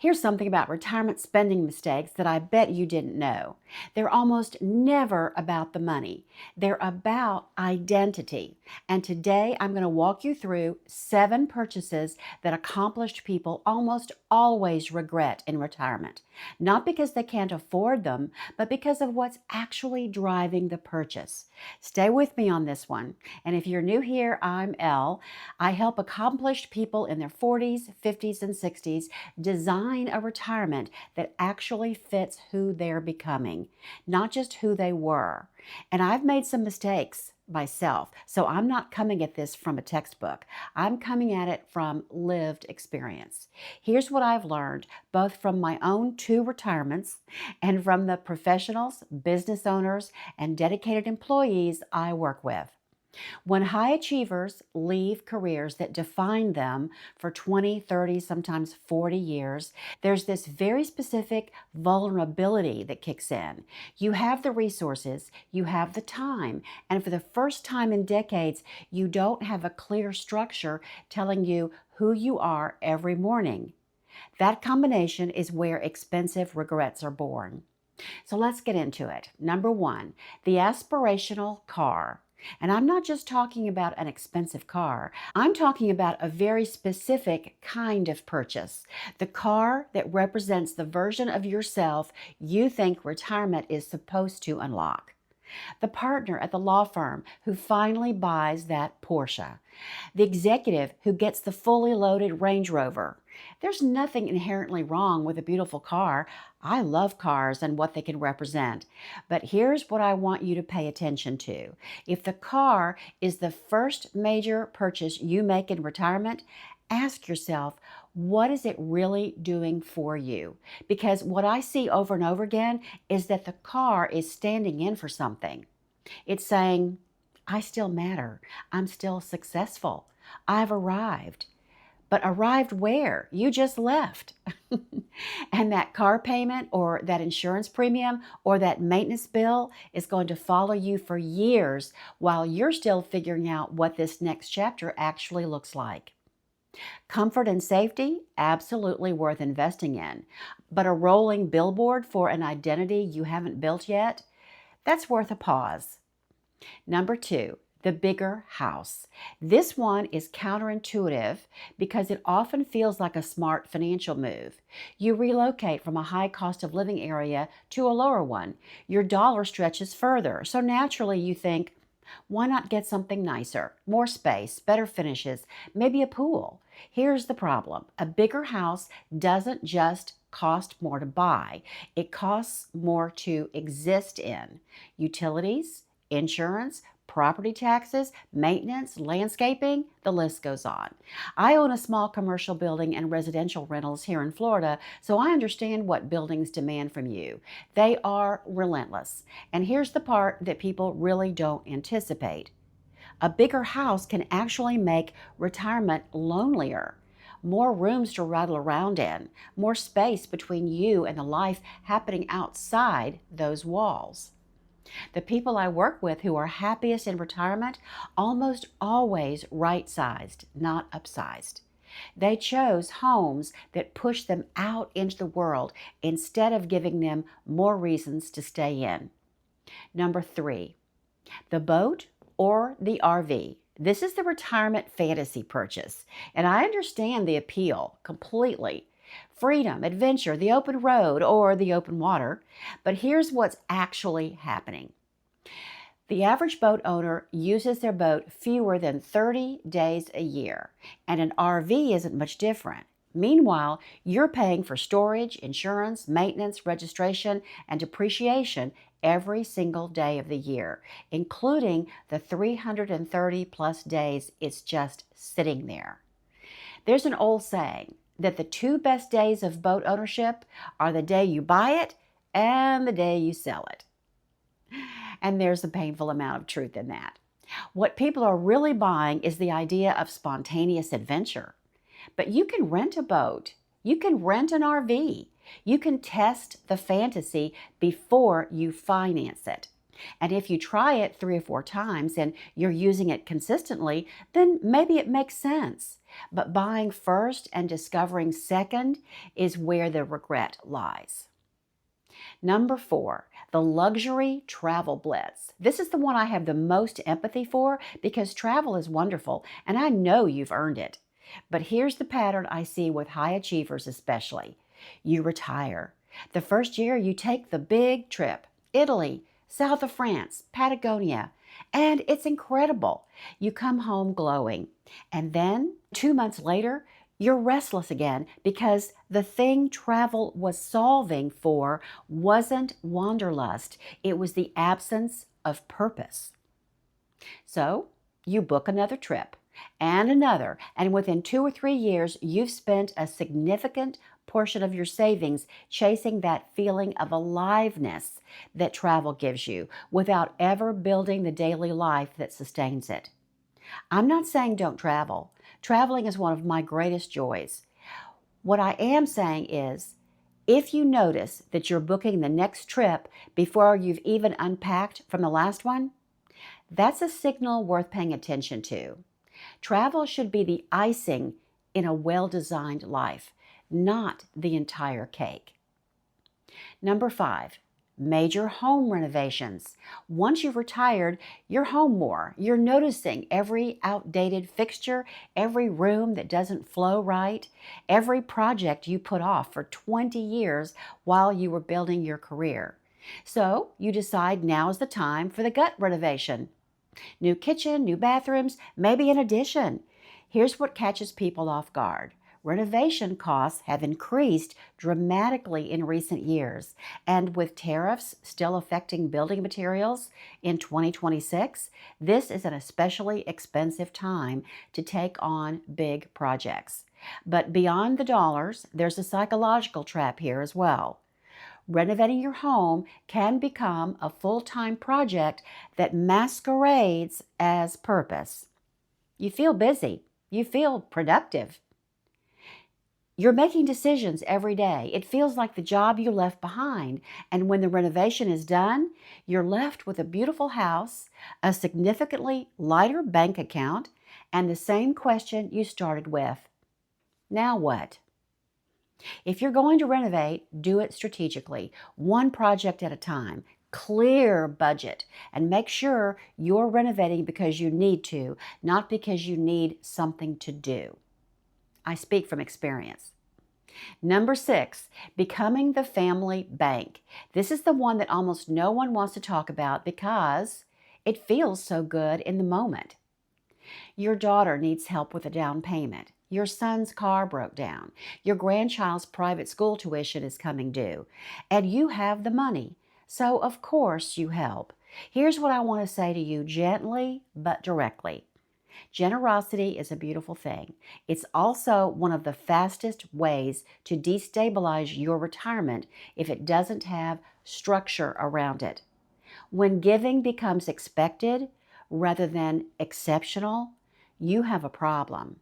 Here's something about retirement spending mistakes that I bet you didn't know. They're almost never about the money. They're about identity. And today I'm going to walk you through 7 purchases that accomplished people almost always regret in retirement. Not because they can't afford them, but because of what's actually driving the purchase. Stay with me on this one. And if you're new here, I'm Elle. I help accomplished people in their 40s, 50s, and 60s design a retirement that actually fits who they're becoming, not just who they were. And I've made some mistakes myself, so I'm not coming at this from a textbook. I'm coming at it from lived experience. Here's what I've learned, both from my own 2 retirements and from the professionals, business owners, and dedicated employees I work with. When high achievers leave careers that define them for 20, 30, sometimes 40 years, there's this very specific vulnerability that kicks in. You have the resources, you have the time, and for the first time in decades, you don't have a clear structure telling you who you are every morning. That combination is where expensive regrets are born. So let's get into it. Number 1, the aspirational car. And I'm not just talking about an expensive car. I'm talking about a very specific kind of purchase. The car that represents the version of yourself you think retirement is supposed to unlock. The partner at the law firm who finally buys that Porsche. The executive who gets the fully loaded Range Rover. There's nothing inherently wrong with a beautiful car. I love cars and what they can represent. But here's what I want you to pay attention to. If the car is the first major purchase you make in retirement, ask yourself, what is it really doing for you? Because what I see over and over again is that the car is standing in for something. It's saying, I still matter. I'm still successful. I've arrived. But arrived where? You just left. And that car payment or that insurance premium or that maintenance bill is going to follow you for years while you're still figuring out what this next chapter actually looks like. Comfort and safety, absolutely worth investing in. But a rolling billboard for an identity you haven't built yet, that's worth a pause. Number 2, the bigger house. This one is counterintuitive because it often feels like a smart financial move. You relocate from a high cost of living area to a lower one. Your dollar stretches further, so naturally you think, why not get something nicer, more space, better finishes, maybe a pool? Here's the problem. A bigger house doesn't just cost more to buy. It costs more to exist in. Utilities, insurance, property taxes, maintenance, landscaping, the list goes on. I own a small commercial building and residential rentals here in Florida, so I understand what buildings demand from you. They are relentless. And here's the part that people really don't anticipate. A bigger house can actually make retirement lonelier. More rooms to rattle around in, more space between you and the life happening outside those walls. The people I work with who are happiest in retirement almost always right-sized, not upsized. They chose homes that push them out into the world instead of giving them more reasons to stay in. Number 3, the boat or the RV. This is the retirement fantasy purchase, and I understand the appeal completely. Freedom, adventure, the open road, or the open water. But here's what's actually happening. The average boat owner uses their boat fewer than 30 days a year, and an RV isn't much different. Meanwhile, you're paying for storage, insurance, maintenance, registration, and depreciation every single day of the year, including the 330 plus days it's just sitting there. There's an old saying that the 2 best days of boat ownership are the day you buy it and the day you sell it. And there's a painful amount of truth in that. What people are really buying is the idea of spontaneous adventure. But you can rent a boat, you can rent an RV, you can test the fantasy before you finance it. And if you try it 3 or 4 times and you're using it consistently, then maybe it makes sense. But buying first and discovering second is where the regret lies. Number 4, the luxury travel blitz. This is the one I have the most empathy for because travel is wonderful and I know you've earned it. But here's the pattern I see with high achievers especially. You retire. The first year you take the big trip, Italy, south of France, Patagonia, and it's incredible. You come home glowing. And then 2 months later, you're restless again because the thing travel was solving for wasn't wanderlust. It was the absence of purpose. So you book another trip and another, and within 2 or 3 years, you've spent a significant portion of your savings chasing that feeling of aliveness that travel gives you without ever building the daily life that sustains it. I'm not saying don't travel. Traveling is one of my greatest joys. What I am saying is, if you notice that you're booking the next trip before you've even unpacked from the last one, that's a signal worth paying attention to. Travel should be the icing in a well-designed life, not the entire cake. Number 5, major home renovations. Once you've retired, you're home more. You're noticing every outdated fixture, every room that doesn't flow right, every project you put off for 20 years while you were building your career. So you decide now is the time for the gut renovation. New kitchen, new bathrooms, maybe an addition. Here's what catches people off guard. Renovation costs have increased dramatically in recent years, and with tariffs still affecting building materials in 2026, this is an especially expensive time to take on big projects. But beyond the dollars, there's a psychological trap here as well. Renovating your home can become a full-time project that masquerades as purpose. You feel busy. You feel productive. You're making decisions every day. It feels like the job you left behind. And when the renovation is done, you're left with a beautiful house, a significantly lighter bank account, and the same question you started with. Now what? If you're going to renovate, do it strategically, one project at a time. Clear budget, and make sure you're renovating because you need to, not because you need something to do. I speak from experience. Number 6, becoming the family bank. This is the one that almost no one wants to talk about because it feels so good in the moment. Your daughter needs help with a down payment. Your son's car broke down. Your grandchild's private school tuition is coming due. And you have the money. So, of course, you help. Here's what I want to say to you gently but directly. Generosity is a beautiful thing. It's also one of the fastest ways to destabilize your retirement if it doesn't have structure around it. When giving becomes expected rather than exceptional, you have a problem.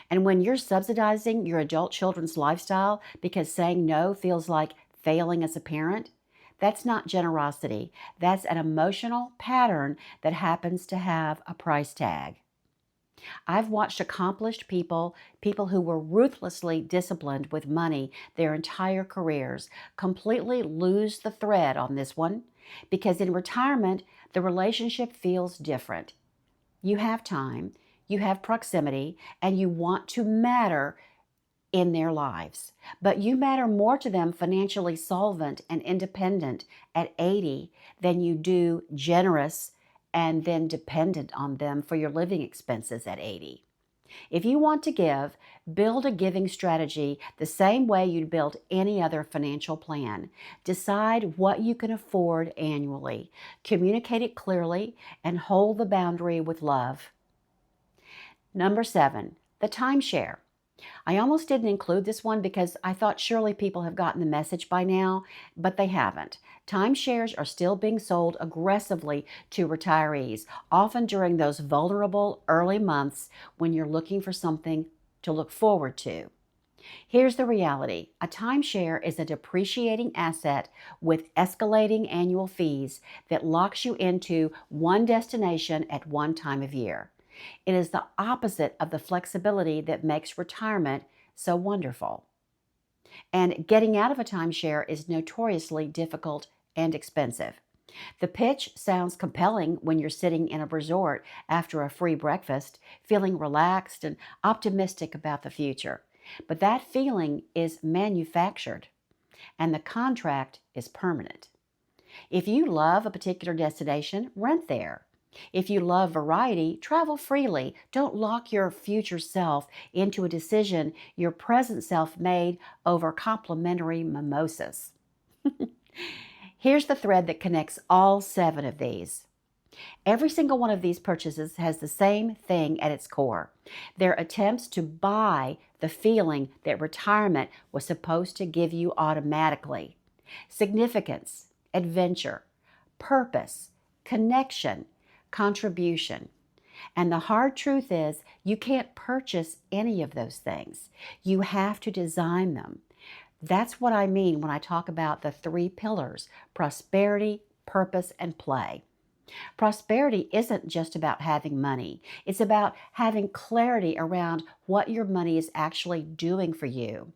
And when you're subsidizing your adult children's lifestyle because saying no feels like failing as a parent, that's not generosity. That's an emotional pattern that happens to have a price tag. I've watched accomplished people who were ruthlessly disciplined with money their entire careers, completely lose the thread on this one because in retirement, the relationship feels different. You have time, you have proximity, and you want to matter in their lives. But you matter more to them financially solvent and independent at 80 than you do generous and then dependent on them for your living expenses at 80. If you want to give, build a giving strategy the same way you'd build any other financial plan. Decide what you can afford annually. Communicate it clearly and hold the boundary with love. Number 7, the timeshare. I almost didn't include this one because I thought surely people have gotten the message by now, but they haven't. Timeshares are still being sold aggressively to retirees, often during those vulnerable early months when you're looking for something to look forward to. Here's the reality. A timeshare is a depreciating asset with escalating annual fees that locks you into one destination at one time of year. It is the opposite of the flexibility that makes retirement so wonderful. And getting out of a timeshare is notoriously difficult and expensive. The pitch sounds compelling when you're sitting in a resort after a free breakfast, feeling relaxed and optimistic about the future. But that feeling is manufactured, and the contract is permanent. If you love a particular destination, rent there. If you love variety, travel freely. Don't lock your future self into a decision your present self made over complimentary mimosas. Here's the thread that connects all 7 of these. Every single one of these purchases has the same thing at its core. They're attempts to buy the feeling that retirement was supposed to give you automatically. Significance, adventure, purpose, connection, contribution. And the hard truth is, you can't purchase any of those things. You have to design them. That's what I mean when I talk about the 3 pillars: prosperity, purpose, and play. Prosperity isn't just about having money. It's about having clarity around what your money is actually doing for you.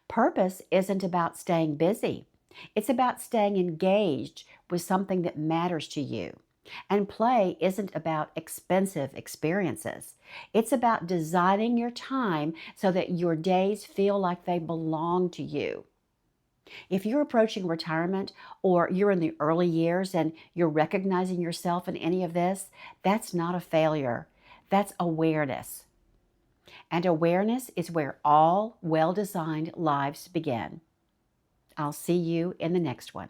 Purpose isn't about staying busy. It's about staying engaged with something that matters to you. And play isn't about expensive experiences. It's about designing your time so that your days feel like they belong to you. If you're approaching retirement or you're in the early years and you're recognizing yourself in any of this, that's not a failure. That's awareness. And awareness is where all well-designed lives begin. I'll see you in the next one.